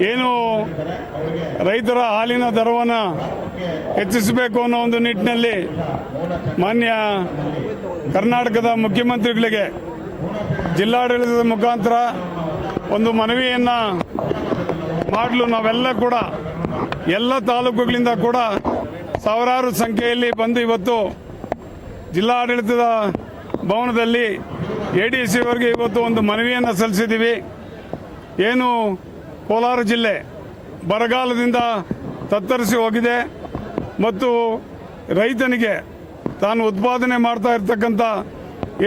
ಏನು ರೈತರ ಹಾಲಿನ ದರವನ್ನು ಹೆಚ್ಚಿಸಬೇಕು ಅನ್ನೋ ಒಂದು ನಿಟ್ಟಿನಲ್ಲಿ ಮಾನ್ಯ ಕರ್ನಾಟಕದ ಮುಖ್ಯಮಂತ್ರಿಗಳಿಗೆ ಜಿಲ್ಲಾಡಳಿತದ ಮುಖಾಂತರ ಒಂದು ಮನವಿಯನ್ನು ಮಾಡಲು ನಾವೆಲ್ಲ ಕೂಡ ಎಲ್ಲ ತಾಲೂಕುಗಳಿಂದ ಕೂಡ ಸಾವಿರಾರು ಸಂಖ್ಯೆಯಲ್ಲಿ ಬಂದು ಇವತ್ತು ಜಿಲ್ಲಾಡಳಿತದ ಭವನದಲ್ಲಿ ADC-ವರೆಗೆ ಇವತ್ತು ಒಂದು ಮನವಿಯನ್ನು ಸಲ್ಲಿಸಿದ್ದೀವಿ. ಏನು ಕೋಲಾರ ಜಿಲ್ಲೆ ಬರಗಾಲದಿಂದ ತತ್ತರಿಸಿ ಹೋಗಿದೆ ಮತ್ತು ರೈತನಿಗೆ ತಾನು ಉತ್ಪಾದನೆ ಮಾಡ್ತಾ ಇರ್ತಕ್ಕಂಥ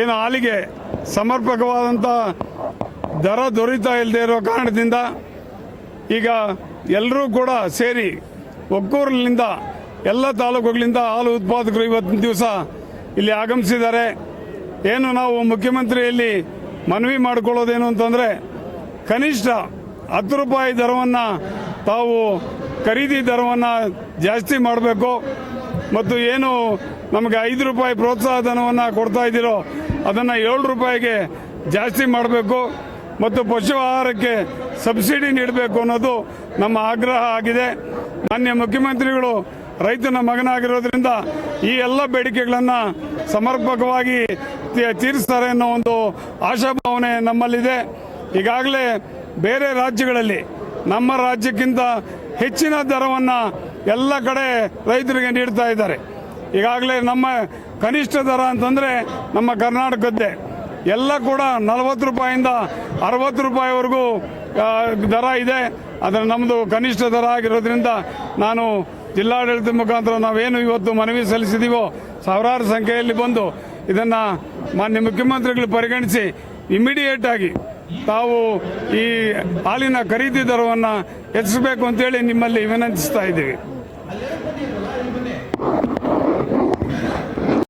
ಏನು ಹಾಲಿಗೆ ಸಮರ್ಪಕವಾದಂಥ ದರ ದೊರೀತಾ ಇಲ್ಲದೆ ಇರೋ ಕಾರಣದಿಂದ ಈಗ ಎಲ್ಲರೂ ಕೂಡ ಸೇರಿ ಒಕ್ಕೂರಿನಿಂದ ಎಲ್ಲ ತಾಲೂಕುಗಳಿಂದ ಹಾಲು ಉತ್ಪಾದಕರು ಇವತ್ತಿನ ದಿವಸ ಇಲ್ಲಿ ಆಗಮಿಸಿದ್ದಾರೆ. ಏನು ನಾವು ಮುಖ್ಯಮಂತ್ರಿಯಲ್ಲಿ ಮನವಿ ಮಾಡಿಕೊಳ್ಳೋದೇನು ಅಂತಂದರೆ ಕನಿಷ್ಠ 10 ರೂಪಾಯಿ ದರವನ್ನು ತಾವು ಖರೀದಿ ದರವನ್ನು ಜಾಸ್ತಿ ಮಾಡಬೇಕು ಮತ್ತು ಏನು ನಮಗೆ 5 ರೂಪಾಯಿ ಪ್ರೋತ್ಸಾಹ ಧನವನ್ನು ಕೊಡ್ತಾ ಇದ್ದೀರೋ ಅದನ್ನು 7 ರೂಪಾಯಿಗೆ ಜಾಸ್ತಿ ಮಾಡಬೇಕು ಮತ್ತು ಪಶು ಆಹಾರಕ್ಕೆ ಸಬ್ಸಿಡಿ ನೀಡಬೇಕು ಅನ್ನೋದು ನಮ್ಮ ಆಗ್ರಹ ಆಗಿದೆ. ಮಾನ್ಯ ಮುಖ್ಯಮಂತ್ರಿಗಳು ರೈತನ ಮಗನಾಗಿರೋದ್ರಿಂದ ಈ ಎಲ್ಲ ಬೇಡಿಕೆಗಳನ್ನು ಸಮರ್ಪಕವಾಗಿ ತೀರಿಸ್ತಾರೆ ಅನ್ನೋ ಒಂದು ಆಶಾಭಾವನೆ ನಮ್ಮಲ್ಲಿದೆ. ಈಗಾಗಲೇ ಬೇರೆ ರಾಜ್ಯಗಳಲ್ಲಿ ನಮ್ಮ ರಾಜ್ಯಕ್ಕಿಂತ ಹೆಚ್ಚಿನ ದರವನ್ನು ಎಲ್ಲ ಕಡೆ ರೈತರಿಗೆ ನೀಡ್ತಾ ಇದ್ದಾರೆ. ಈಗಾಗಲೇ ನಮ್ಮ ಕನಿಷ್ಠ ದರ ಅಂತಂದರೆ ನಮ್ಮ ಕರ್ನಾಟಕದ್ದೇ ಎಲ್ಲ ಕೂಡ 40 ರೂಪಾಯಿಂದ 60 ರೂಪಾಯಿವರೆಗೂ ದರ ಇದೆ. ಅದರ ನಮ್ಮದು ಕನಿಷ್ಠ ದರ ಆಗಿರೋದ್ರಿಂದ ನಾನು ಜಿಲ್ಲಾಡಳಿತದ ಮುಖಾಂತರ ನಾವೇನು ಇವತ್ತು ಮನವಿ ಸಲ್ಲಿಸಿದ್ದೀವೋ ಸಾವಿರಾರು ಸಂಖ್ಯೆಯಲ್ಲಿ ಬಂದು ಇದನ್ನು ಮಾನ್ಯ ಮುಖ್ಯಮಂತ್ರಿಗಳು ಪರಿಗಣಿಸಿ ಇಮಿಡಿಯೇಟ್ ಆಗಿ ತಾವು ಈ ಹಾಲಿನ ಖರೀದಿ ದರವನ್ನು ಹೆಚ್ಚಿಸಬೇಕು ಅಂತೇಳಿ ನಿಮ್ಮಲ್ಲಿ ವಿನಂತಿಸ್ತಾ ಇದ್ದೀವಿ.